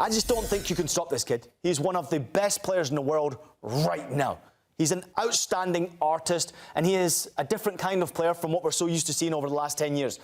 I just don't think you can stop this kid. He's one of the best players in the world right now. He's an outstanding artist, and he is a different kind of player from what we're so used to seeing over the last 10 years.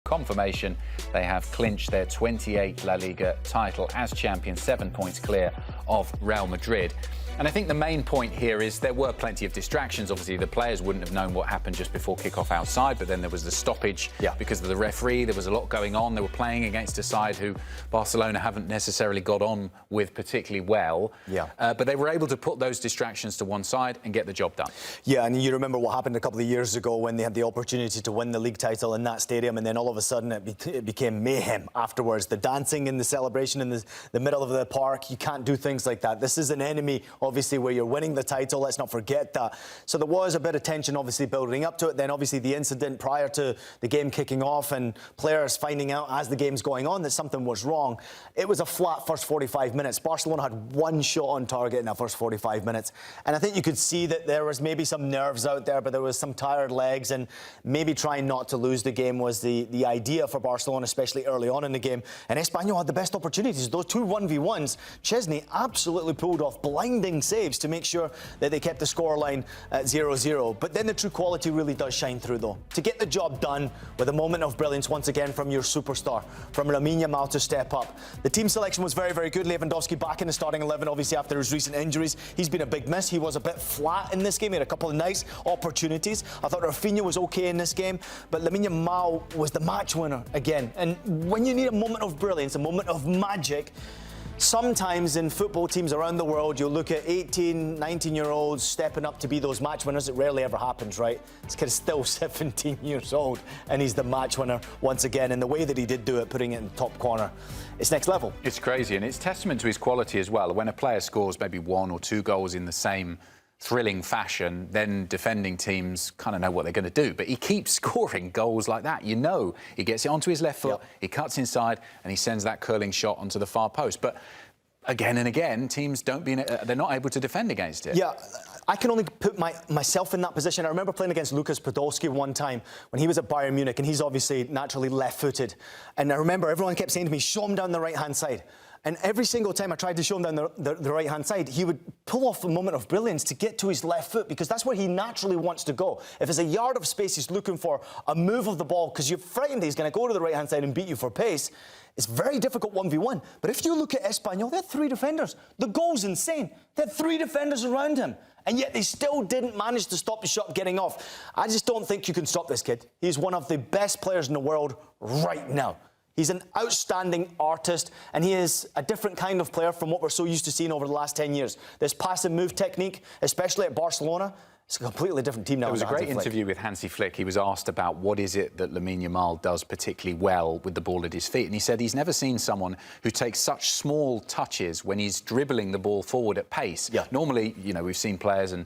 Confirmation, they have clinched their 28th La Liga title as champions, 7 points clear of Real Madrid. And I think the main point here is there were plenty of distractions. Obviously, the players wouldn't have known what happened just before kickoff outside, but then there was the stoppage because of the referee. There was a lot going on. They were playing against a side who Barcelona haven't necessarily got on with particularly well. But they were able to put those distractions to one side and get the job done. Yeah, and you remember what happened a couple of years ago when they had the opportunity to win the league title in that stadium, and then all of a sudden it became mayhem afterwards. The dancing and the celebration in the middle of the park, you can't do things like that. This is an enemy, obviously, where you're winning the title. Let's not forget that. So there was a bit of tension, obviously, building up to it. Then, obviously, the incident prior to the game kicking off and players finding out as the game's going on that something was wrong. It was a flat first 45 minutes. Barcelona had one shot on target in that first 45 minutes. And I think you could see that there was maybe some nerves out there, but there was some tired legs, and maybe trying not to lose the game was the idea for Barcelona, especially early on in the game. And Espanyol had the best opportunities. Those two 1v1s, Chesney absolutely pulled off blinding saves to make sure that they kept the scoreline at 0-0. But then the true quality really does shine through, though. To get the job done with a moment of brilliance once again from your superstar, from Lamine Yamal to step up. The team selection was very, very good. Lewandowski back in the starting 11, obviously, after his recent injuries. He's been a big miss. He was a bit flat in this game. He had a couple of nice opportunities. I thought Rafinha was okay in this game, but Lamine Yamal was the match winner again. And when you need a moment of brilliance, a moment of magic, sometimes in football teams around the world, you'll look at 18, 19-year-olds stepping up to be those match winners. It rarely ever happens, right? This kid is still 17 years old, and he's the match winner once again. And the way that he did do it, putting it in the top corner, it's next level. It's crazy, and it's testament to his quality as well. When a player scores maybe 1 or 2 goals in the same thrilling fashion, then defending teams kind of know what they're going to do. But he keeps scoring goals like that. You know, he gets it onto his left foot, he cuts inside, and he sends that curling shot onto the far post. But again and again, teams they're not able to defend against it. Yeah, I can only put myself in that position. I remember playing against Lukas Podolski one time when he was at Bayern Munich, and he's obviously naturally left-footed. And I remember everyone kept saying to me, show him down the right-hand side. And every single time I tried to show him down the right-hand side, he would pull off a moment of brilliance to get to his left foot, because that's where he naturally wants to go. If there's a yard of space, he's looking for a move of the ball, because you're frightened he's going to go to the right-hand side and beat you for pace. It's very difficult 1v1. But if you look at Espanyol, they had 3 defenders. The goal's insane. They had 3 defenders around him, and yet they still didn't manage to stop the shot getting off. I just don't think you can stop this kid. He's one of the best players in the world right now. He's an outstanding artist, and he is a different kind of player from what we're so used to seeing over the last 10 years. This pass and move technique, especially at Barcelona, it's a completely different team now. There was a great interview with Hansi Flick. He was asked about what is it that Lamine Yamal does particularly well with the ball at his feet, and he said he's never seen someone who takes such small touches when he's dribbling the ball forward at pace. Normally, you know, we've seen players, and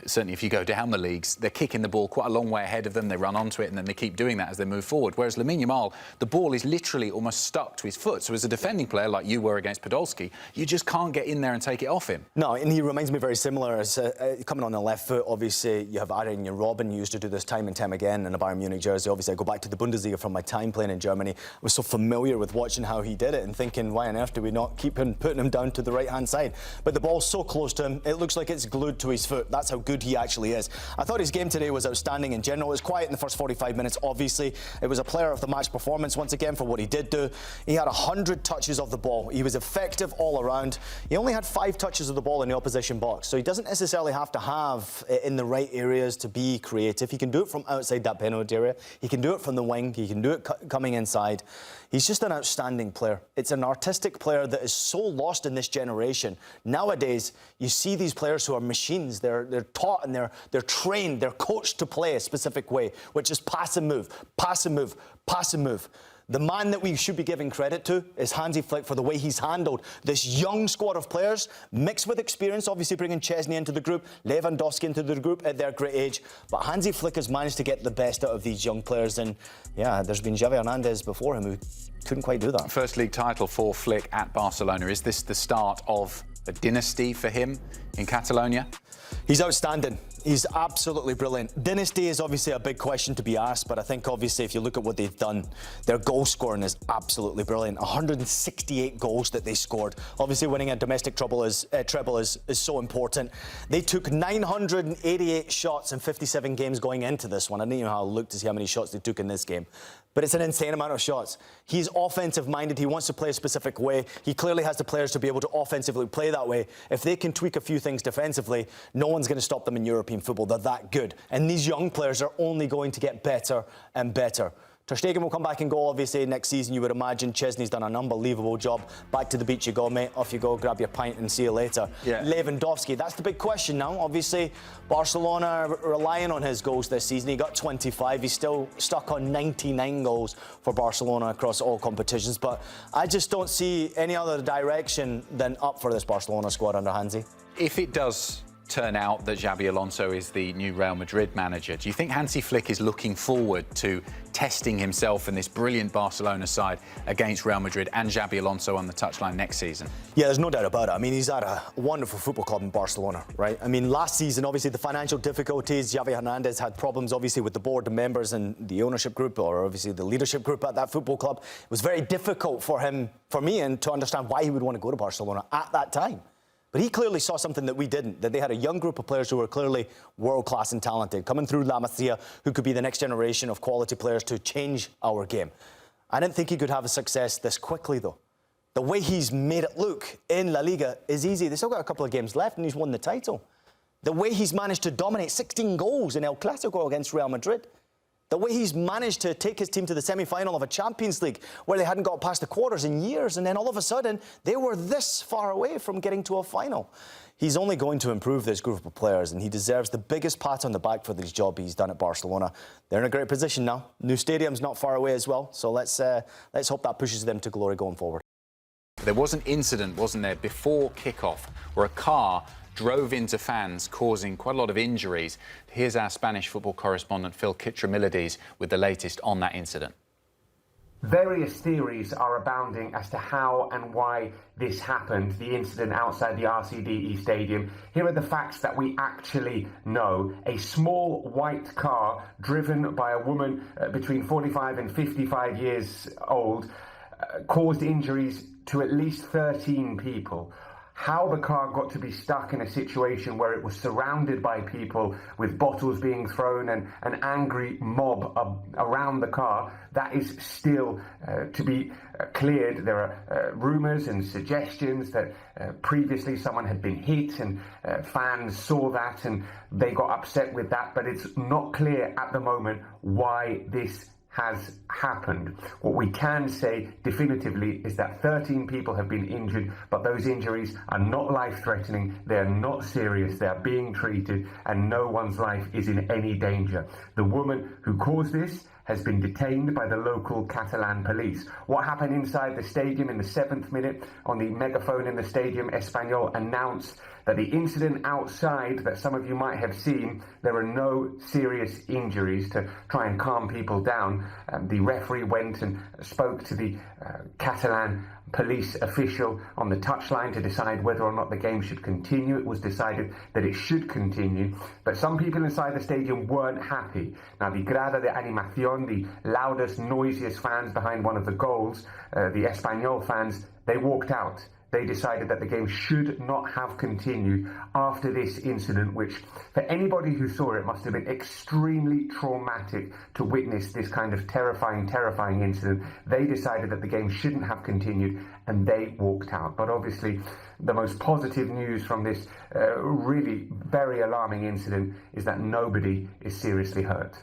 certainly if you go down the leagues, they're kicking the ball quite a long way ahead of them, they run onto it, and then they keep doing that as they move forward. Whereas Lamine Yamal, the ball is literally almost stuck to his foot. So as a defending player, like you were against Podolski, you just can't get in there and take it off him. No, and he reminds me very similar as coming on the left foot. Obviously, you have Arjen Robben, used to do this time and time again in a Bayern Munich jersey. Obviously, I go back to the Bundesliga from my time playing in Germany. I was so familiar with watching how he did it and thinking, why on earth do we not keep putting him down to the right-hand side? But the ball's so close to him, it looks like it's glued to his foot. That's how good he actually is. I thought his game today was outstanding in general. It was quiet in the first 45 minutes, obviously. It was a player of the match performance once again for what he did do. He had 100 touches of the ball. He was effective all around. He only had 5 touches of the ball in the opposition box, so he doesn't necessarily have to have it in the right areas to be creative. He can do it from outside that penalty area. He can do it from the wing. He can do it coming inside. He's just an outstanding player. It's an artistic player that is so lost in this generation. Nowadays, you see these players who are machines. They're taught and they're trained, they're coached to play a specific way, which is pass and move, pass and move, pass and move. The man that we should be giving credit to is Hansi Flick for the way he's handled this young squad of players, mixed with experience, obviously bringing Chesney into the group, Lewandowski into the group at their great age. But Hansi Flick has managed to get the best out of these young players, and yeah, there's been Xabi Hernandez before him who couldn't quite do that. First league title for Flick at Barcelona. Is this the start of a dynasty for him in Catalonia? He's outstanding. He's absolutely brilliant. Dynasty is obviously a big question to be asked, but I think obviously if you look at what they've done, their goal scoring is absolutely brilliant. 168 goals that they scored. Obviously winning a domestic treble is so important. They took 988 shots in 57 games going into this one. I didn't even know how I looked to see how many shots they took in this game. But it's an insane amount of shots. He's offensive-minded. He wants to play a specific way. He clearly has the players to be able to offensively play that way. If they can tweak a few things defensively, no one's going to stop them in European football. They're that good. And these young players are only going to get better and better. Ter Stegen will come back and goal, obviously, next season, you would imagine. Chesney's done an unbelievable job. Back to the beach you go, mate. Off you go, grab your pint and see you later. Yeah. Lewandowski, that's the big question now. Obviously, Barcelona relying on his goals this season. He got 25. He's still stuck on 99 goals for Barcelona across all competitions. But I just don't see any other direction than up for this Barcelona squad under Hansi. If it does turn out that Xabi Alonso is the new Real Madrid manager, do you think Hansi Flick is looking forward to testing himself in this brilliant Barcelona side against Real Madrid and Xabi Alonso on the touchline next season? Yeah, there's no doubt about it. I mean, he's at a wonderful football club in Barcelona, right? I mean, last season, obviously, the financial difficulties, Xavi Hernandez had problems, obviously, with the board and members and the ownership group, or obviously the leadership group at that football club. It was very difficult for him, for me, and to understand why he would want to go to Barcelona at that time. But he clearly saw something that we didn't, that they had a young group of players who were clearly world-class and talented, coming through La Masia, who could be the next generation of quality players to change our game. I didn't think he could have a success this quickly, though. The way he's made it look in La Liga is easy. They've still got a couple of games left, and he's won the title. The way he's managed to dominate 16 goals in El Clasico against Real Madrid. The way he's managed to take his team to the semi-final of a Champions League where they hadn't got past the quarters in years, and then all of a sudden they were this far away from getting to a final. He's only going to improve this group of players, and he deserves the biggest pat on the back for this job he's done at Barcelona. They're in a great position now. New stadium's not far away as well, so let's hope that pushes them to glory going forward. There was an incident, wasn't there, before kick-off where a car drove into fans, causing quite a lot of injuries. Here's our Spanish football correspondent, Phil Kitromilides, with the latest on that incident. Various theories are abounding as to how and why this happened, the incident outside the RCDE stadium. Here are the facts that we actually know. A small white car driven by a woman between 45 and 55 years old caused injuries to at least 13 people. How the car got to be stuck in a situation where it was surrounded by people with bottles being thrown and an angry mob around the car, that is still to be cleared. There are rumours and suggestions that previously someone had been hit and fans saw that and they got upset with that, but it's not clear at the moment why this has happened. What we can say definitively is that 13 people have been injured, but those injuries are not life-threatening, they're not serious, they're being treated, and no one's life is in any danger. The woman who caused this has been detained by the local Catalan police. What happened inside the stadium in the 7th minute? On the megaphone in the stadium, Espanyol announced that the incident outside that some of you might have seen, there are no serious injuries, to try and calm people down. The referee went and spoke to the Catalan police official on the touchline to decide whether or not the game should continue. It was decided that it should continue, but some people inside the stadium weren't happy. Now, the grada de animación, the loudest, noisiest fans behind one of the goals, the Espanyol fans, they walked out. They decided that the game should not have continued after this incident, which for anybody who saw it must have been extremely traumatic to witness this kind of terrifying incident. They decided that the game shouldn't have continued and they walked out. But obviously the most positive news from this really very alarming incident is that nobody is seriously hurt.